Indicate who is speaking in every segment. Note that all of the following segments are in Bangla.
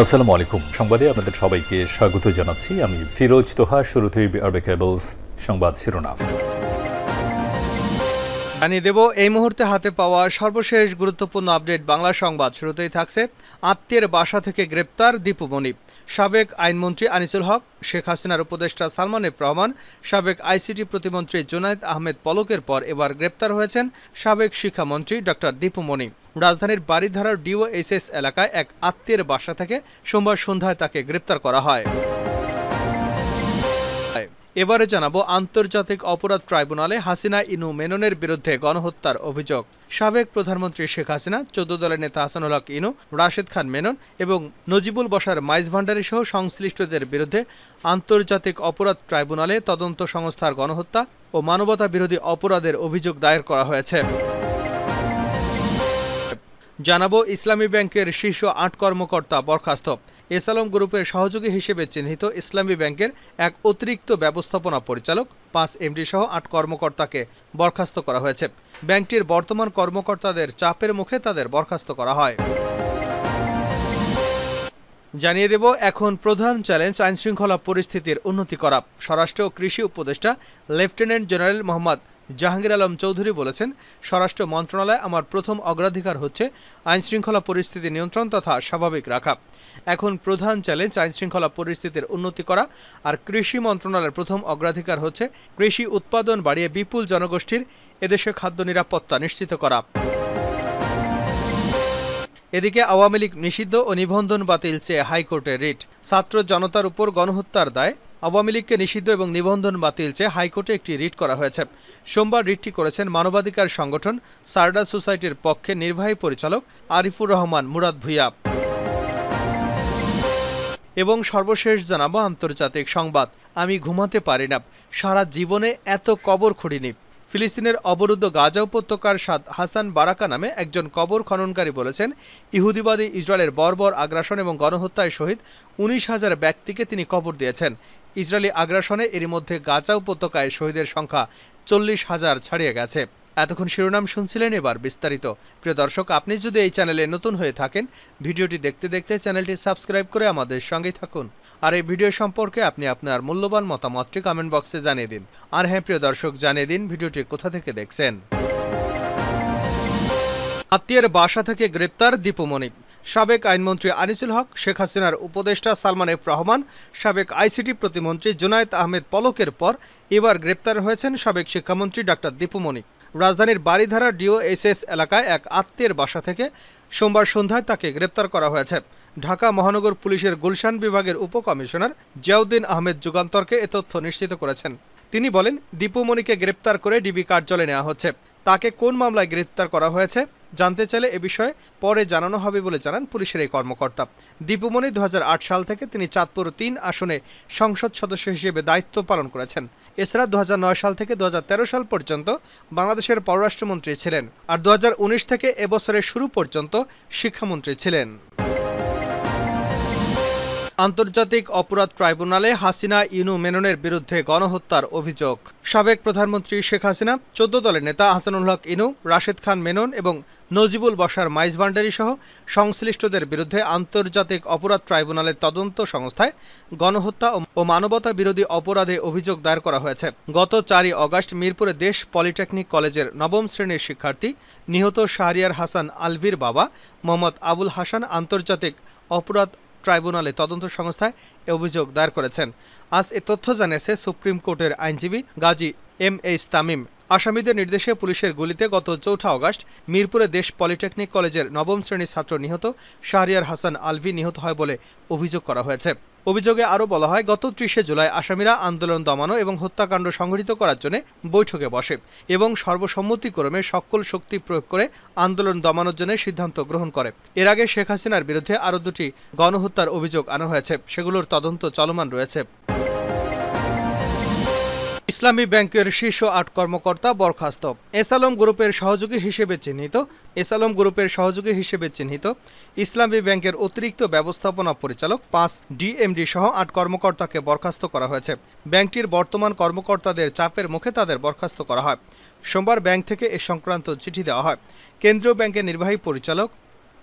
Speaker 1: আসসালামু আলাইকুম। সংবাদে আপনাদের সবাইকে স্বাগত জানাচ্ছি। আমি ফিরোজ তোহা। শুরুতেই বিআরবি কেবলস সংবাদ শিরোনাম
Speaker 2: জানিয়ে দেব এই মুহূর্তে হাতে পাওয়া সর্বশেষ গুরুত্বপূর্ণ আপডেট বাংলা সংবাদ। শুরুতেই থাকছে আত্মীয়ের বাসা থেকে গ্রেপ্তার দীপু মনি। সাবেক আইনমন্ত্রী আনিসুল হক, শেখ হাসিনার উপদেষ্টা সালমান এফ রহমান, সাবেক আইসিটি প্রতিমন্ত্রী জুনায়েদ আহমেদ পলকের পর এবার গ্রেপ্তার হয়েছেন সাবেক শিক্ষামন্ত্রী ডক্টর দীপু মনি। রাজধানীর বারিধারার ডিওএইচএস এলাকায় এক আত্মীয়ের বাসা থেকে সোমবার সন্ধ্যায় তাকে গ্রেপ্তার করা হয়। এবারে জানাবো আন্তর্জাতিক অপরাধ ট্রাইব্যুনালে হাসিনা ইনু মেননের বিরুদ্ধে গণহত্যার অভিযোগ। সাবেক প্রধানমন্ত্রী শেখ হাসিনা, 14 দলের নেতা হাসানুল হক ইনু, রাশেদ খান মেনন এবং নজিবুল বশার মাইজ ভান্ডারী সহ সংশ্লিষ্টদের বিরুদ্ধে আন্তর্জাতিক অপরাধ ট্রাইব্যুনালে তদন্ত সংস্থার গণহত্যা ও মানবতা বিরোধী অপরাধের অভিযোগ দায়ের করা হয়েছে। জানাবো ইসলামী ব্যাংকের শীর্ষ 8 কর্মকর্তা বরখাস্ত। এসালম গ্রুপের সহযোগী হিসেবে চিহ্নিত ইসলামী ব্যাংকের এক অতিরিক্ত ব্যবস্থাপনা পরিচালক, 5 এমডি সহ 8 কর্মকর্তাকে বরখাস্ত করা হয়েছে। ব্যাংকটির বর্তমান কর্মকর্তাদের চাপের মুখে তাদের বরখাস্ত করা হয়। জানিয়ে দেব এখন প্রধান চ্যালেঞ্জ আইনশৃঙ্খলা পরিস্থিতির উন্নতি করা। স্বরাষ্ট্র ও কৃষি উপদেষ্টা লেফটেন্যান্ট জেনারেল মোহাম্মদ জাহাঙ্গীর আলম চৌধুরী বলেছেন, স্বরাষ্ট্র মন্ত্রণালয় আমার প্রথম অগ্রাধিকার হচ্ছে আইনশৃঙ্খলা পরিস্থিতি নিয়ন্ত্রণ তথা স্বাভাবিক রাখা। এখন প্রধান চ্যালেঞ্জ আইনশৃঙ্খলা পরিস্থিতির উন্নতি করা। আর কৃষি মন্ত্রণালয়ের প্রথম অগ্রাধিকার হচ্ছে কৃষি উৎপাদন বাড়িয়ে বিপুল জনগোষ্ঠীর এদেশে খাদ্য নিরাপত্তা নিশ্চিত করা। এদিকে আওয়ামী লীগ নিষিদ্ধ ও নিবন্ধন বাতিল চেয়ে হাইকোর্টে রিট। ছাত্র জনতার উপর গণহত্যার দায় আওয়ামী লীগকে নিষিদ্ধ এবং নিবন্ধন বাতিল চেয়ে হাইকোর্টে একটি রিট করা হয়েছে। সোমবার রিটটি করেছেন মানবাধিকার সংগঠন সারডা সোসাইটির পক্ষে নির্বাহী পরিচালক আরিফুর রহমান মুরাদ ভুইয়া। এবং সর্বশেষ জানাবো আন্তর্জাতিক সংবাদ। আমি ঘুমাতে পারি না, সারা জীবনে এত কবর খুঁড়িনি। ফিলিস্তিনের অবরুদ্ধ গাজা উপত্যকার হাসান বারাকা নামে একজন কবর খননকারী বলেছেন, ইহুদিবাদী ইসরায়েলের বর্বর আগ্রাসন এবং গণহত্যায় শহীদ 19,000 ব্যক্তিকে তিনি কবর দিয়েছেন। ইসরায়েলি আগ্রাসনে এরই মধ্যে গাজা উপত্যকায় শহীদের সংখ্যা 40,000 ছাড়িয়ে গেছে। এতক্ষণ শিরোনাম শুনছিলেন, এবার বিস্তারিত। প্রিয় দর্শক, আপনি যদি এই চ্যানেলে নতুন হয়ে থাকেন, ভিডিওটি দেখতে দেখতে চ্যানেলটি সাবস্ক্রাইব করে আমাদের সঙ্গেই থাকুন। আর এই ভিডিও সম্পর্কে আপনি আপনার মূল্যবান মতামতটি কমেন্ট বক্সে জানিয়ে দিন। আর হ্যাঁ প্রিয় দর্শক, জানিয়ে দিন ভিডিওটি কোথা থেকে দেখছেন। আত্মীয়ের বাসা থেকে গ্রেপ্তার দীপু মনি। সাবেক আইনমন্ত্রী আনিসুল হক, শেখ হাসিনার উপদেষ্টা সালমান এফ রহমান, সাবেক আইসিটি প্রতিমন্ত্রী জুনায়েদ আহমেদ পলকের পর এবার গ্রেপ্তার হয়েছেন সাবেক শিক্ষামন্ত্রী ডক্টর দীপু মনি। রাজধানীর বারিধারা ডিওএইচএস এলাকায় এক আত্মীয়ের বাসা থেকে সোমবার সন্ধ্যায় তাকে গ্রেপ্তার করা হয়েছে। ঢাকা মহানগর পুলিশের গুলশান বিভাগের উপকমিশনার জিয়াউদ্দিন আহমেদ যুগান্তরকে এ তথ্য নিশ্চিত করেছেন। তিনি বলেন, দীপু মনিকে গ্রেপ্তার করে ডিবি কার্যালয়ে নেওয়া হচ্ছে। তাকে কোন মামলায় গ্রেপ্তার করা হয়েছে জানতে চাইলে এ বিষয়ে পরে জানানো হবে বলে জানান পুলিশের এই কর্মকর্তা। দীপু মনি 2008 সাল থেকে তিনি চাঁদপুর 3 আসনে সংসদ সদস্য হিসেবে দায়িত্ব পালন করেছেন। এছাড়া 2009 সাল থেকে 2013 সাল পর্যন্ত বাংলাদেশের পররাষ্ট্রমন্ত্রী ছিলেন। আর 2019 থেকে এবছরের শুরু পর্যন্ত শিক্ষামন্ত্রী ছিলেন। আন্তর্জাতিক অপরাধ ট্রাইব্যুনালে হাসিনা ইনু মেননের বিরুদ্ধে গণহত্যার অভিযোগ। সাবেক প্রধানমন্ত্রী শেখ হাসিনা, 14 দলের নেতা হাসানুল হক ইনু, রাশেদ খান মেনন এবং নজিবুল বশার মাইজ ভান্ডারী সহ সংশ্লিষ্টদের বিরুদ্ধে আন্তর্জাতিক অপরাধ ট্রাইব্যুনালের তদন্ত সংস্থায় গণহত্যা ও মানবতা বিরোধী অপরাধে অভিযোগ দায়ের করা হয়েছে। গত 4 আগস্ট মিরপুরে দেশ পলিটেকনিক কলেজের 9ম শ্রেণীর শিক্ষার্থী নিহত শাহরিয়ার হাসান আলভির বাবা মোহাম্মদ আবুল হাসান আন্তর্জাতিক অপরাধ ট্রাইব্যুনালে তদন্ত সংস্থায় এ অভিযোগ দায়ের করেছেন। আজ এ তথ্য জানিয়েছে সুপ্রিম কোর্টের আইনজীবী গাজী MH তামিম। আসামিদের নির্দেশে পুলিশের গুলিতে গত 4 আগস্ট মিরপুরে দেশ পলিটেকনিক কলেজের 9ম শ্রেণীর ছাত্র নিহত শাহরিয়ার হাসান আলভি নিহত হয় বলে অভিযোগ করা হয়েছে। অভিযোগে আরও বলা হয়, গত 30 জুলাই আসামিরা আন্দোলন দমানো এবং হত্যাকাণ্ড সংঘটিত করার জন্য বৈঠকে বসে এবং সর্বসম্মতিক্রমে সকল শক্তি প্রয়োগ করে আন্দোলন দমানোর জন্য সিদ্ধান্ত গ্রহণ করে। এর আগে শেখ হাসিনার বিরুদ্ধে আরও 2টি গণহত্যার অভিযোগ আনা হয়েছে, সেগুলোর তদন্ত চলমান রয়েছে। ইসলামী ব্যাংকের শীর্ষ 8 কর্মকর্তা বরখাস্ত। এসালম গ্রুপের সহযোগী হিসেবে চিহ্নিত ইসলামী ব্যাংকের অতিরিক্ত ব্যবস্থাপনা পরিচালক 5 DMD সহ 8 কর্মকর্তাকে বরখাস্ত করা হয়েছে। ব্যাংকটির বর্তমান কর্মকর্তাদের চাপের মুখে তাদের বরখাস্ত করা হয়। সোমবার ব্যাংক থেকে এ সংক্রান্ত চিঠি দেওয়া হয়। কেন্দ্রীয় ব্যাংকের নির্বাহী পরিচালক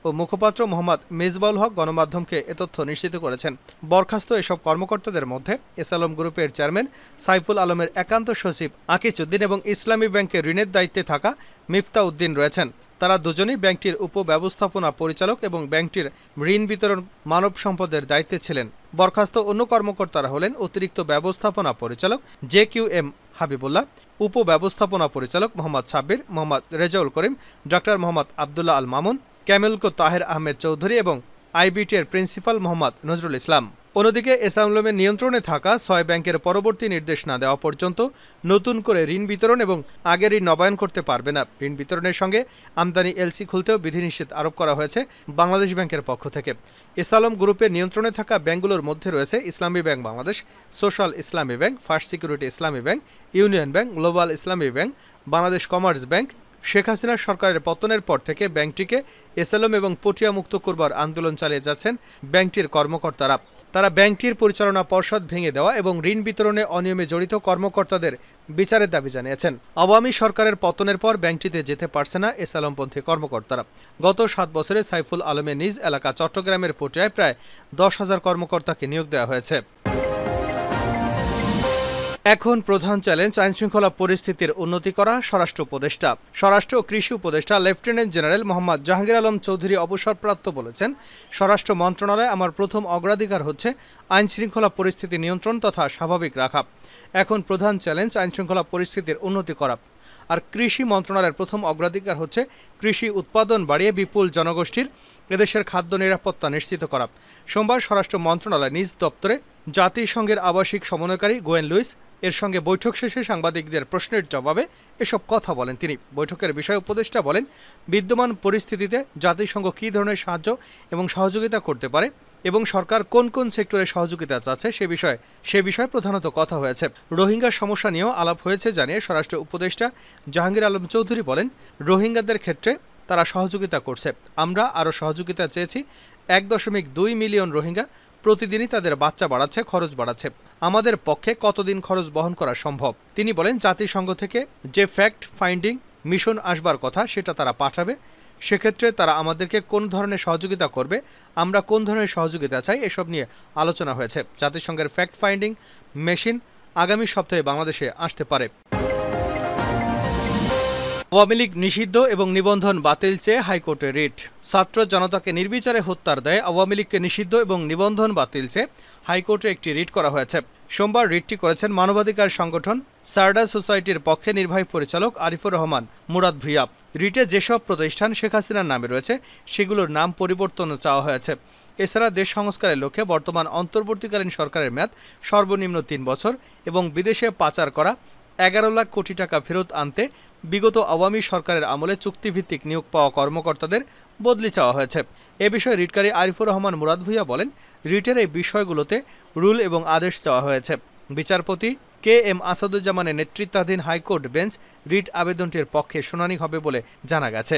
Speaker 2: ও মুখপাত্র মোহাম্মদ মেজবাউল হক গণমাধ্যমকে এ তথ্য নিশ্চিত করেছেন। বরখাস্ত এসব কর্মকর্তাদের মধ্যে এসআলম গ্রুপের চেয়ারম্যান সাইফুল আলমের একান্ত সচিব আকিজউদ্দিন এবং ইসলামী ব্যাংকের ঋণের দায়িত্বে থাকা মিফতাউদ্দিন রয়েছেন। তারা দুজনেই ব্যাংকটির উপব্যবস্থাপনা পরিচালক এবং ব্যাংকটির ঋণ বিতরণ মানব সম্পদের দায়িত্বে ছিলেন। বরখাস্ত অন্য কর্মকর্তারা হলেন অতিরিক্ত ব্যবস্থাপনা পরিচালক JQM হাবিবুল্লাহ, উপব্যবস্থাপনা পরিচালক মোহাম্মদ সাব্বির, মোহাম্মদ রেজাউল করিম, ডক্টর মোহাম্মদ আবদুল্লাহ আল মামুন, ক্যামেলকো তাহের আহমেদ চৌধুরী এবং IBT এর প্রিন্সিপাল মোহাম্মদ নজরুল ইসলাম। অন্যদিকে এসআলমের নিয়ন্ত্রণে থাকা ৬ ব্যাংকের পরবর্তী নির্দেশ না দেওয়া পর্যন্ত নতুন করে ঋণ বিতরণ এবং আগের ঋণ নবায়ন করতে পারবে না। ঋণ বিতরণের সঙ্গে আমদানি LC খুলতেও বিধিনিষেধ আরোপ করা হয়েছে বাংলাদেশ ব্যাংকের পক্ষ থেকে। এসআলম গ্রুপের নিয়ন্ত্রণে থাকা ব্যাংকগুলোর মধ্যে রয়েছে ইসলামী ব্যাংক বাংলাদেশ, সোশ্যাল ইসলামী ব্যাংক, ফার্স্ট সিকিউরিটি ইসলামী ব্যাংক, ইউনিয়ন ব্যাংক, গ্লোবাল ইসলামী bank, Bangladesh commerce bank. Sheikh Hasina সরকারের পতনের পর থেকে ব্যাংকটিকে এসআলম এবং পটিয়া মুক্ত করবার আন্দোলন চালিয়ে যাচ্ছেন ব্যাংকটির কর্মকর্তারা। তারা ব্যাংকটির পরিচালনা পর্ষদ ভেঙে দেওয়া এবং ঋণ বিতরণে অনিয়মে জড়িত কর্মকর্তাদের বিচারের দাবি জানিয়েছেন। আওয়ামী সরকারের পতনের পর ব্যাংকটিতে যেতে পারছে না এসআলমপন্থী কর্মকর্তারা। গত 7 বছরে সাইফুল আলমের নিজ এলাকা চট্টগ্রামের পটিয়ায় প্রায় 10,000 কর্মকর্তাকে নিয়োগ দেওয়া হয়েছে। এখন প্রধান চ্যালেঞ্জ আইনশৃঙ্খলা পরিস্থিতির উন্নতি করা। স্বরাষ্ট্র উপদেষ্টা, স্বরাষ্ট্র ও কৃষি উপদেষ্টা লেফটেন্যান্ট জেনারেল মোহাম্মদ জাহাঙ্গীর আলম চৌধুরী অবসরপ্রাপ্ত বলেছেন, স্বরাষ্ট্র মন্ত্রণালয়ে আমার প্রথম অগ্রাধিকার হচ্ছে আইনশৃঙ্খলা পরিস্থিতি নিয়ন্ত্রণ তথা স্বাভাবিক রাখা। এখন প্রধান চ্যালেঞ্জ আইনশৃঙ্খলা পরিস্থিতির উন্নতি করা। আর কৃষি মন্ত্রণালয়ের প্রথম অগ্রাধিকার হচ্ছে কৃষি উৎপাদন বাড়িয়ে বিপুল জনগোষ্ঠীর এদেশের খাদ্য নিরাপত্তা নিশ্চিত করা। সোমবার স্বরাষ্ট্র মন্ত্রণালয় নিজ দপ্তরে জাতিসংঘের আবাসিক সমন্বয়কারী গোয়েন লুইস এর সঙ্গে বৈঠক শেষে সাংবাদিকদের প্রশ্নের জবাবে এসব কথা বলেন তিনি। বৈঠকের বিষয়ে উপদেষ্টা বলেন, বিদ্যমান পরিস্থিতিতে জাতিসংঘ কী ধরনের সাহায্য এবং সহযোগিতা করতে পারে এবং সরকার কোন কোন সেক্টরে সহযোগিতা চাচ্ছে সে বিষয়ে প্রধানত কথা হয়েছে। রোহিঙ্গা সমস্যা নিয়েও আলাপ হয়েছে জানিয়ে স্বরাষ্ট্র উপদেষ্টা জাহাঙ্গীর আলম চৌধুরী বলেন, রোহিঙ্গাদের ক্ষেত্রে তারা সহযোগিতা করছে। আমরা আরও সহযোগিতা চেয়েছি। 1.2 মিলিয়ন রোহিঙ্গা প্রতিদিনই তাদের বাচ্চা বাড়াচ্ছে, খরচ বাড়াচ্ছে। আমাদের পক্ষে কতদিন খরচ বহন করা সম্ভব? তিনি বলেন, জাতিসংঘ থেকে যে ফ্যাক্ট ফাইন্ডিং মিশন আসবার কথা সেটা তারা পাঠাবে। সেক্ষেত্রে তারা আমাদেরকে কোন ধরনের সহযোগিতা করবে, আমরা কোন ধরনের সহযোগিতা চাই, এসব নিয়ে আলোচনা হয়েছে। জাতিসংঘের ফ্যাক্ট ফাইন্ডিং মেশিন আগামী সপ্তাহে বাংলাদেশে আসতে পারে। আওয়ামী লীগ নিষিদ্ধ এবং নিবন্ধন বাতিল চেয়ে হাইকোর্টে রিট। ছাত্র জনতাকে নির্বিচারে হত্যার দায়ে আওয়ামী লীগকে নিষিদ্ধ এবং নিবন্ধন বাতিল চেয়ে হাইকোর্টে একটি রিট করা হয়েছে। সোমবার রিটটি করেছেন মানবাধিকার সংগঠন সারডা সোসাইটির পক্ষে নির্বাহী পরিচালক আরিফুর রহমান মুরাদ ভূঁইয়া। রিটে যেসব প্রতিষ্ঠান শেখ হাসিনার নামে রয়েছে সেগুলোর নাম পরিবর্তন চাওয়া হয়েছে। এছাড়া দেশ সংস্কারের লক্ষ্যে বর্তমান অন্তর্বর্তীকালীন সরকারের মেয়াদ সর্বনিম্ন 3 বছর এবং বিদেশে পাচার করা 11 লাখ কোটি টাকা ফেরত আনতে বিগত আওয়ামী সরকারের আমলে চুক্তিভিত্তিক নিয়োগ পাওয়া কর্মকর্তাদের বদলি চাওয়া হয়েছে। এ বিষয়ে রিটকারী আরিফুর রহমান মুরাদ ভূঁইয়া বলেন, রিটের এই বিষয়গুলোতে রুল এবং আদেশ চাওয়া হয়েছে। বিচারপতি KM আসাদুজ্জামানের নেতৃত্বাধীন হাইকোর্ট বেঞ্চ রিট আবেদনটির পক্ষে শুনানি হবে বলে জানা গেছে।